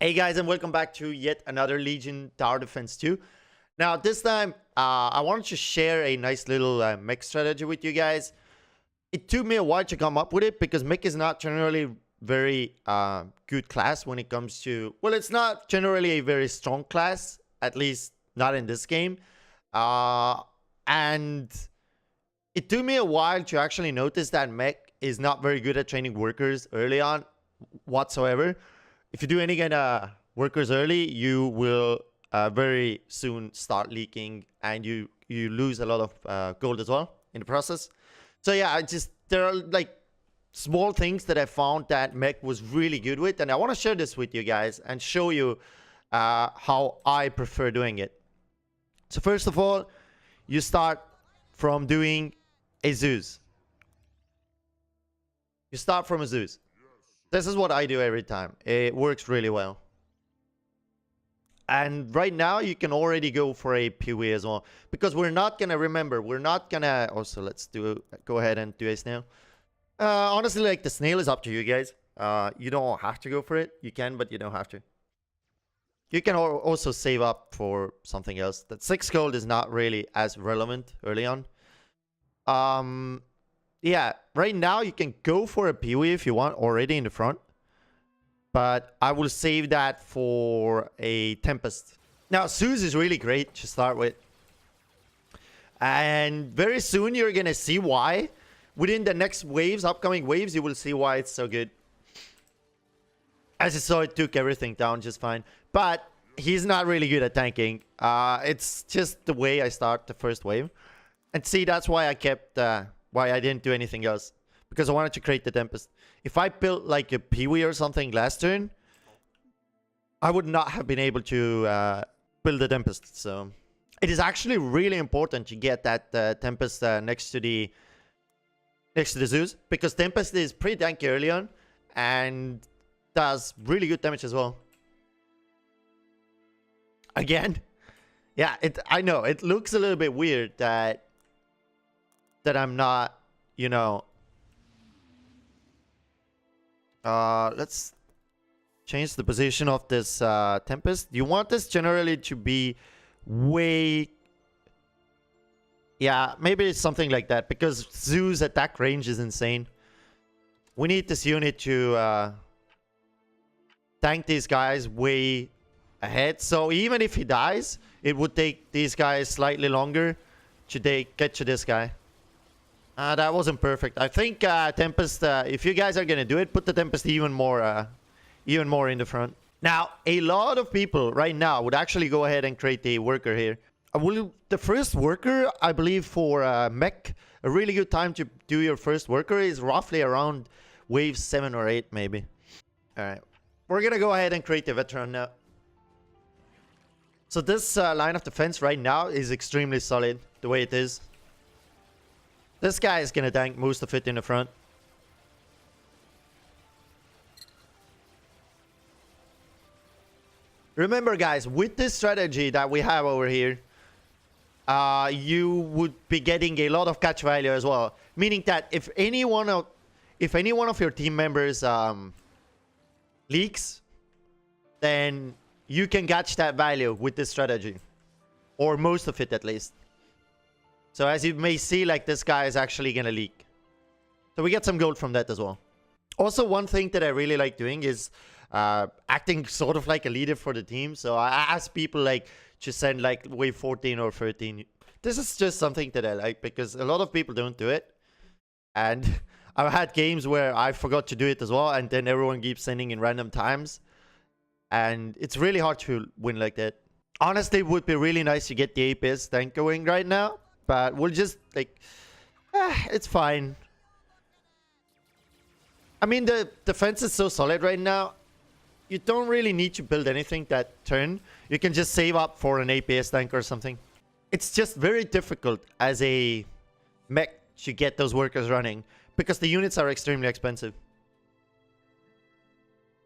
Hey guys, and welcome back to yet another Legion Tower Defense 2. Now this time, I wanted to share a nice little mech strategy with you guys. It took me a while to come up with it because mech is not generally very good class when it comes to... Well, it's not generally a very strong class, at least not in this game. And it took me a while to actually notice that mech is not very good at training workers early on whatsoever. If you do any kind of workers early, you will very soon start leaking, and you lose a lot of gold as well in the process. So yeah, there are like small things that I found that mech was really good with, and I want to share this with you guys and show you how I prefer doing it. So first of all, you start from doing a Zeus. You start from a Zeus. This is what I do every time. It works really well. And right now, you can already go for a PoE as well. Because we're not going to, remember, we're not going to... Also, let's go ahead and do a snail. Honestly, like, the snail is up to you guys. You don't have to go for it. You can, but you don't have to. You can also save up for something else. That 6 gold is not really as relevant early on. Yeah, right now you can go for a PoE if you want already in the front. But I will save that for a Tempest. Now, Zeus is really great to start with. And very soon you're going to see why. Within the next waves, upcoming waves, you will see why it's so good. As you saw, it took everything down just fine. But he's not really good at tanking. It's just the way I start the first wave. And see, that's why I kept... why I didn't do anything else. Because I wanted to create the Tempest. If I built like a PoE or something last turn, I would not have been able to build the Tempest. So it is actually really important to get that Tempest next to the Zeus. Because Tempest is pretty tanky early on. And does really good damage as well. Again. Yeah, I know. It looks a little bit weird that I'm not, you know... let's change the position of this Tempest. You want this generally to be way... Yeah, maybe it's something like that, because Zeus' attack range is insane. We need this unit to tank these guys way ahead. So even if he dies, it would take these guys slightly longer to get to this guy. That wasn't perfect. I think Tempest, if you guys are going to do it, put the Tempest even more in the front. Now, a lot of people right now would actually go ahead and create a worker here. The first worker, I believe, for mech, a really good time to do your first worker is roughly around wave 7 or 8, maybe. All right. We're going to go ahead and create a veteran now. So this line of defense right now is extremely solid, the way it is. This guy is going to tank most of it in the front. Remember, guys, with this strategy that we have over here, you would be getting a lot of catch value as well. Meaning that if any one of your team members leaks, then you can catch that value with this strategy. Or most of it, at least. So as you may see, like, this guy is actually going to leak. So we get some gold from that as well. Also, one thing that I really like doing is acting sort of like a leader for the team. So I ask people like to send like wave 14 or 13. This is just something that I like because a lot of people don't do it. And I've had games where I forgot to do it as well. And then everyone keeps sending in random times. And it's really hard to win like that. Honestly, it would be really nice to get the APS tank going right now. But we'll just, like, it's fine. I mean, the defense is so solid right now. You don't really need to build anything that turn. You can just save up for an APS tank or something. It's just very difficult as a mech to get those workers running. Because the units are extremely expensive.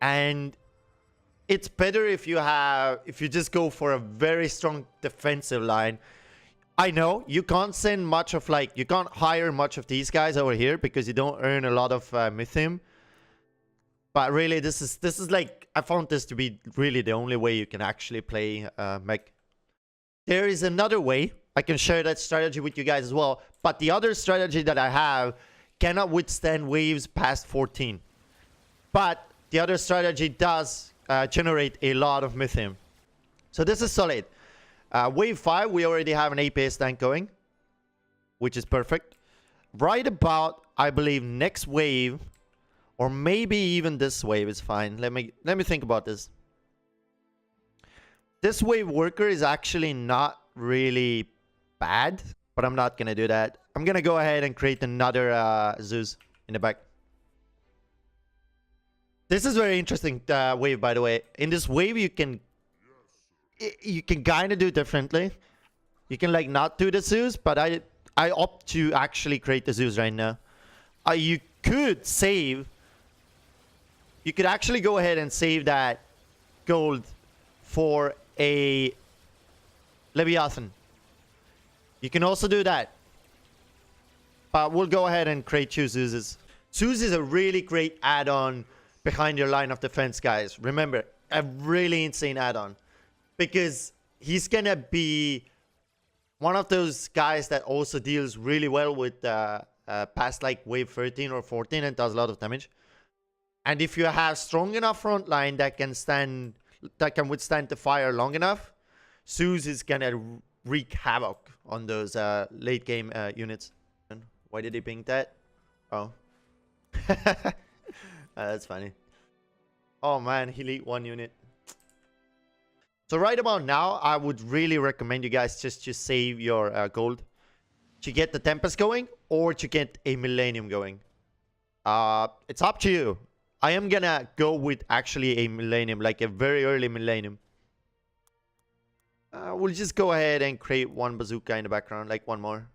And it's better if you just go for a very strong defensive line. I know you can't send much of you can't hire much of these guys over here because you don't earn a lot of mythium. But really, this is like I found this to be really the only way you can actually play mech. There is another way. I can share that strategy with you guys as well. But the other strategy that I have cannot withstand waves past 14. But the other strategy does generate a lot of methane. So this is solid. Wave 5, we already have an APS tank going, which is perfect. Right about, I believe, next wave, or maybe even this wave is fine. Let me think about this. This wave worker is actually not really bad, but I'm not gonna do that. I'm gonna go ahead and create another Zeus in the back. This is very interesting wave, by the way. In this wave, you can kind of do differently. You can like not do the Zeus, but I opt to actually create the Zeus right now. You could save. You could actually go ahead and save that gold for a Leviathan. You can also do that. But we'll go ahead and create two Zeus's. Zeus is a really great add-on behind your line of defense, guys. Remember, a really insane add-on. Because he's gonna be one of those guys that also deals really well with past like wave 13 or 14 and does a lot of damage. And if you have strong enough front line that can withstand the fire long enough, Zeus is gonna wreak havoc on those late game units. Why did he ping that? Oh. That's funny. Oh man, he leaked one unit. So right about now, I would really recommend you guys just to save your gold to get the Tempest going or to get a Millennium going. It's up to you. I am gonna go with actually a Millennium, like a very early Millennium. We'll just go ahead and create one bazooka in the background, like one more.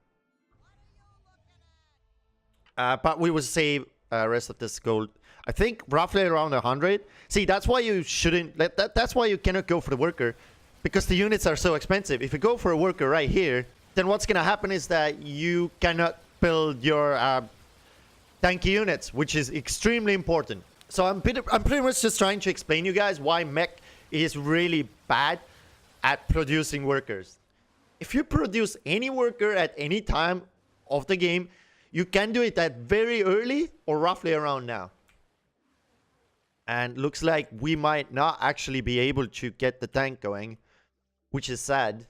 But we will save rest of this gold. I think roughly around 100. See, that's why you shouldn't. That's why you cannot go for the worker, because the units are so expensive. If you go for a worker right here, then what's gonna happen is that you cannot build your tanky units, which is extremely important. So I'm pretty much just trying to explain you guys why mech is really bad at producing workers. If you produce any worker at any time of the game, you can do it at very early or roughly around now. And looks like we might not actually be able to get the tank going, which is sad.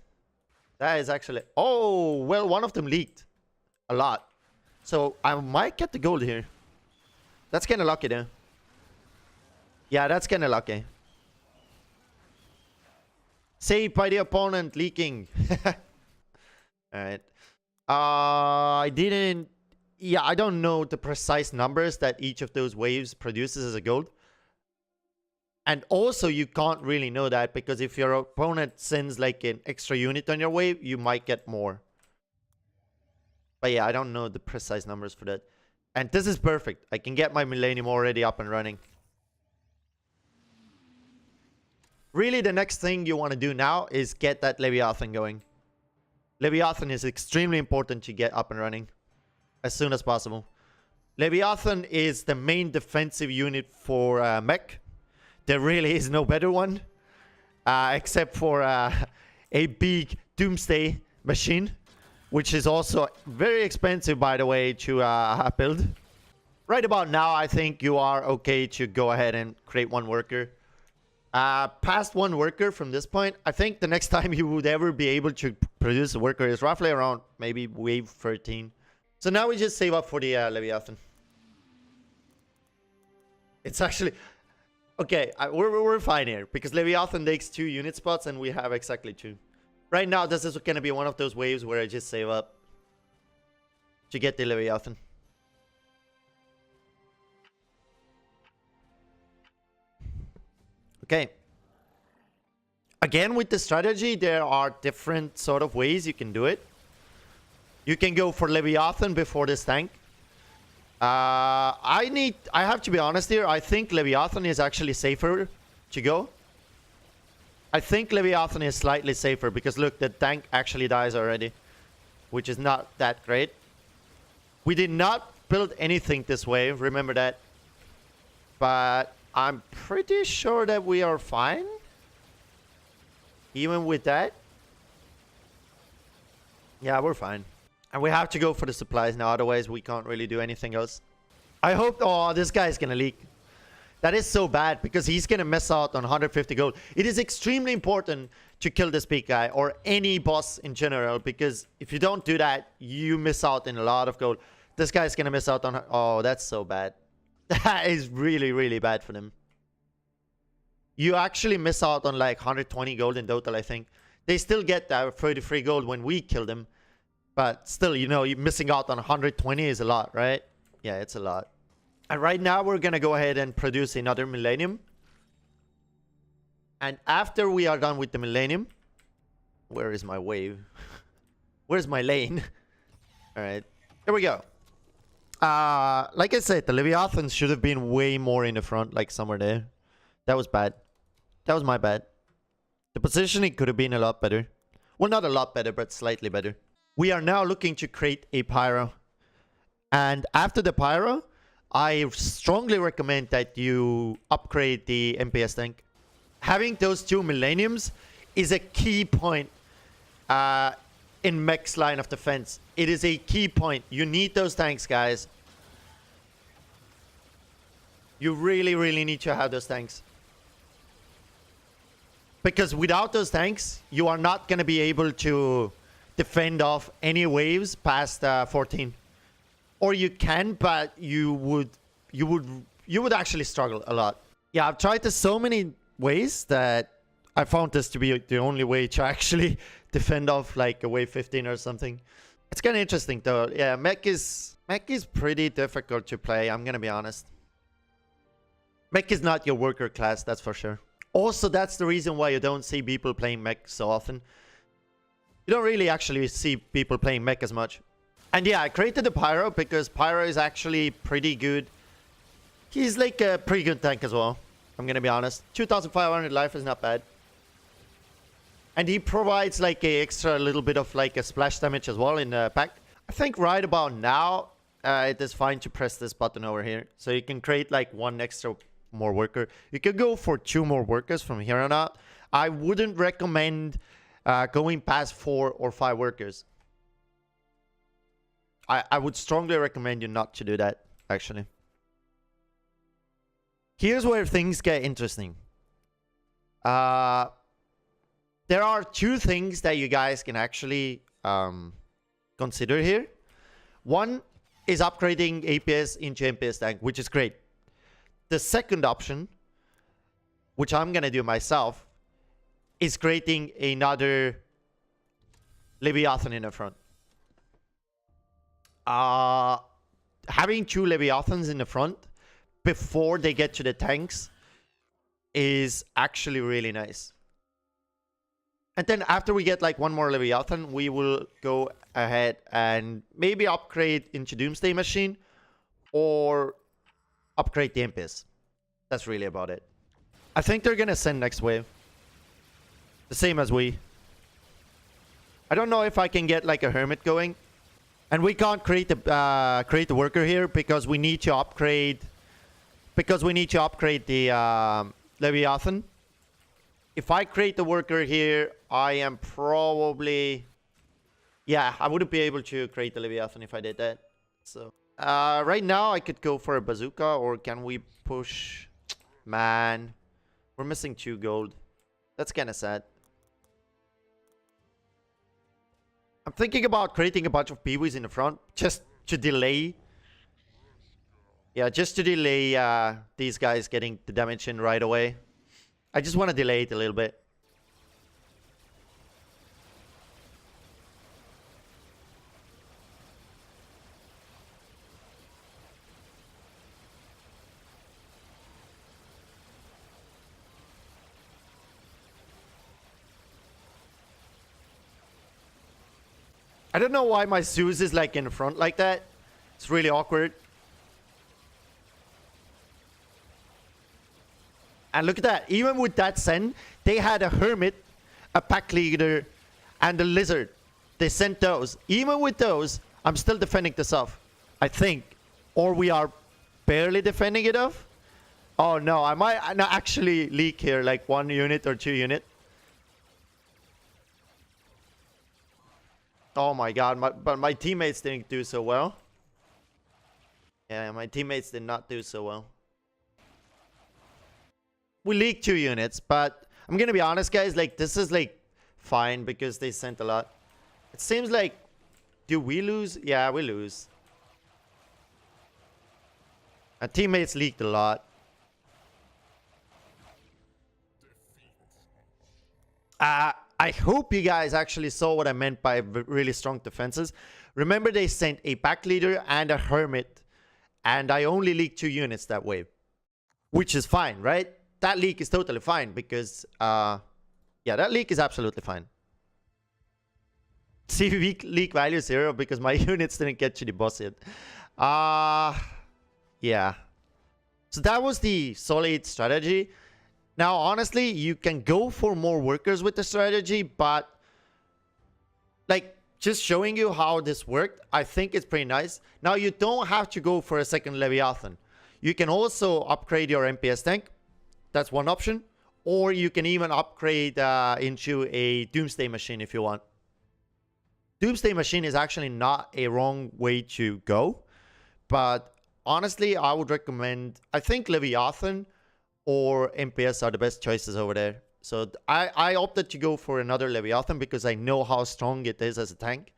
That is actually... Oh, well, one of them leaked a lot. So I might get the gold here. That's kind of lucky, though. Yeah, that's kind of lucky. Saved by the opponent leaking. Alright. I didn't... Yeah, I don't know the precise numbers that each of those waves produces as a gold. And also, you can't really know that, because if your opponent sends like an extra unit on your wave, you might get more. But yeah, I don't know the precise numbers for that. And this is perfect. I can get my Millennium already up and running. Really, the next thing you want to do now is get that Leviathan going. Leviathan is extremely important to get up and running as soon as possible. Leviathan is the main defensive unit for mech. There really is no better one, except for a big Doomsday machine, which is also very expensive, by the way, to build. Right about now, I think you are okay to go ahead and create one worker. Past one worker from this point, I think the next time you would ever be able to produce a worker is roughly around maybe wave 13. So now we just save up for the Leviathan. It's actually... Okay, we're fine here, because Leviathan takes 2 unit spots and we have exactly 2. Right now, this is going to be one of those waves where I just save up to get the Leviathan. Okay. Again, with the strategy, there are different sort of ways you can do it. You can go for Leviathan before this tank. I have to be honest here. I think Leviathan is actually safer to go. I think Leviathan is slightly safer because look, the tank actually dies already, which is not that great. We did not build anything this way, remember that. But I'm pretty sure that we are fine. Even with that. Yeah, we're fine. And we have to go for the supplies now. Otherwise, we can't really do anything else. I hope... Oh, this guy is going to leak. That is so bad because he's going to miss out on 150 gold. It is extremely important to kill this big guy or any boss in general, because if you don't do that, you miss out in a lot of gold. This guy's going to miss out on... Oh, that's so bad. That is really, really bad for them. You actually miss out on like 120 gold in total, I think. They still get that 33 gold when we kill them. But still, you know, you're missing out on 120 is a lot, right? Yeah, it's a lot. And right now, we're going to go ahead and produce another Millennium. And after we are done with the Millennium... Where is my wave? Where's my lane? All right. Here we go. Like I said, the Leviathans should have been way more in the front, like somewhere there. That was bad. That was my bad. The positioning could have been a lot better. Well, not a lot better, but slightly better. We are now looking to create a Pyro. And after the Pyro... I strongly recommend that you upgrade the MPS tank. Having those two Millenniums is a key point in mech's line of defense. It is a key point. You need those tanks, guys. You really, really need to have those tanks. Because without those tanks, you are not going to be able to defend off any waves past 14. Or you can, but you would actually struggle a lot. Yeah, I've tried this so many ways that I found this to be the only way to actually defend off like a wave 15 or something. It's kind of interesting though. Yeah, mech is pretty difficult to play, I'm gonna be honest. Mech is not your worker class, that's for sure. Also, that's the reason why you don't see people playing mech so often. You don't really actually see people playing mech as much. And yeah, I created the Pyro because Pyro is actually pretty good. He's like a pretty good tank as well. I'm gonna be honest. 2,500 life is not bad. And he provides like a extra little bit of like a splash damage as well in the pack. I think right about now, it is fine to press this button over here. So you can create like one extra more worker. You could go for 2 more workers from here on out. I wouldn't recommend going past 4 or 5 workers. I would strongly recommend you not to do that, actually. Here's where things get interesting. There are 2 things that you guys can actually consider here. One is upgrading APS into MPS tank, which is great. The second option, which I'm going to do myself, is creating another Leviathan in the front. Having 2 Leviathans in the front before they get to the tanks is actually really nice. And then after we get like 1 more Leviathan, we will go ahead and maybe upgrade into Doomsday Machine or upgrade the MPS. That's really about it. I think they're going to send next wave. The same as we. I don't know if I can get like a Hermit going. And we can't create the worker here because we need to upgrade. Because we need to upgrade the Leviathan. If I create the worker here, I am probably... Yeah, I wouldn't be able to create the Leviathan if I did that. So right now I could go for a bazooka, or can we push? Man, we're missing 2 gold. That's kind of sad. I'm thinking about creating a bunch of peewees in the front just to delay. Yeah, just to delay these guys getting the damage in right away. I just want to delay it a little bit. I don't know why my Zeus is like in front like that. It's really awkward. And look at that. Even with that Zen, they had a Hermit, a Pack Leader, and a Lizard. They sent those. Even with those, I'm still defending this off. I think. Or we are barely defending it off. Oh no, I might not actually leak here, like 1 unit or 2 unit. Oh my god, but my teammates didn't do so well. Yeah, my teammates did not do so well. We leaked 2 units, but I'm gonna be honest, guys, like, this is, like, fine because they sent a lot. It seems like... Do we lose? Yeah, we lose. Our teammates leaked a lot. I hope you guys actually saw what I meant by really strong defenses. Remember, they sent a pack leader and a hermit, and I only leaked 2 units that way, which is fine, right? That leak is totally fine because, yeah, that leak is absolutely fine. CV leak value 0 because my units didn't get to the boss yet. Yeah. So that was the solid strategy. Now, honestly, you can go for more workers with the strategy, but like just showing you how this worked, I think it's pretty nice. Now, you don't have to go for a second Leviathan. You can also upgrade your MPS tank. That's one option. Or you can even upgrade into a Doomsday machine if you want. Doomsday machine is actually not a wrong way to go. But honestly, I would recommend, I think Leviathan or MPS are the best choices over there. So I opted to go for another Leviathan because I know how strong it is as a tank.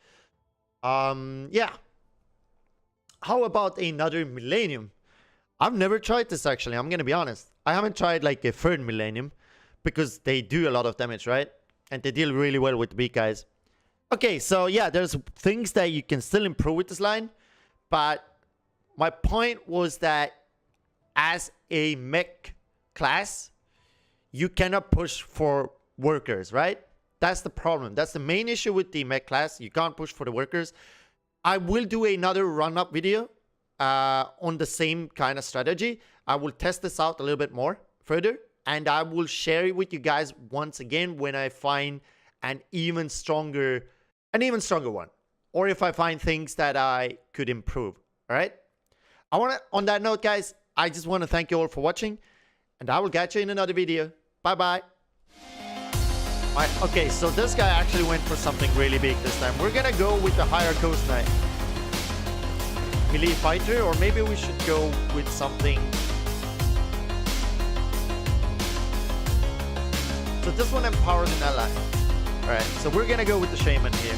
Yeah. How about another Millennium? I've never tried this actually, I'm gonna be honest. I haven't tried like a third Millennium because they do a lot of damage, right? And they deal really well with the big guys. Okay, so yeah, there's things that you can still improve with this line. But my point was that as a mech class, you cannot push for workers, right? That's the problem. That's the main issue with the mech class. You can't push for the workers. I will do another run-up video on the same kind of strategy. I will test this out a little bit more further, and I will share it with you guys once again when I find an even stronger one, or if I find things that I could improve. All right. On that note, guys, I just want to thank you all for watching, and I will catch you in another video. Bye bye. Okay, so this guy actually went for something really big this time. We're gonna go with the higher coast knight, melee fighter, or maybe we should go with something. So this one empowers an ally. Alright, so we're gonna go with the shaman here.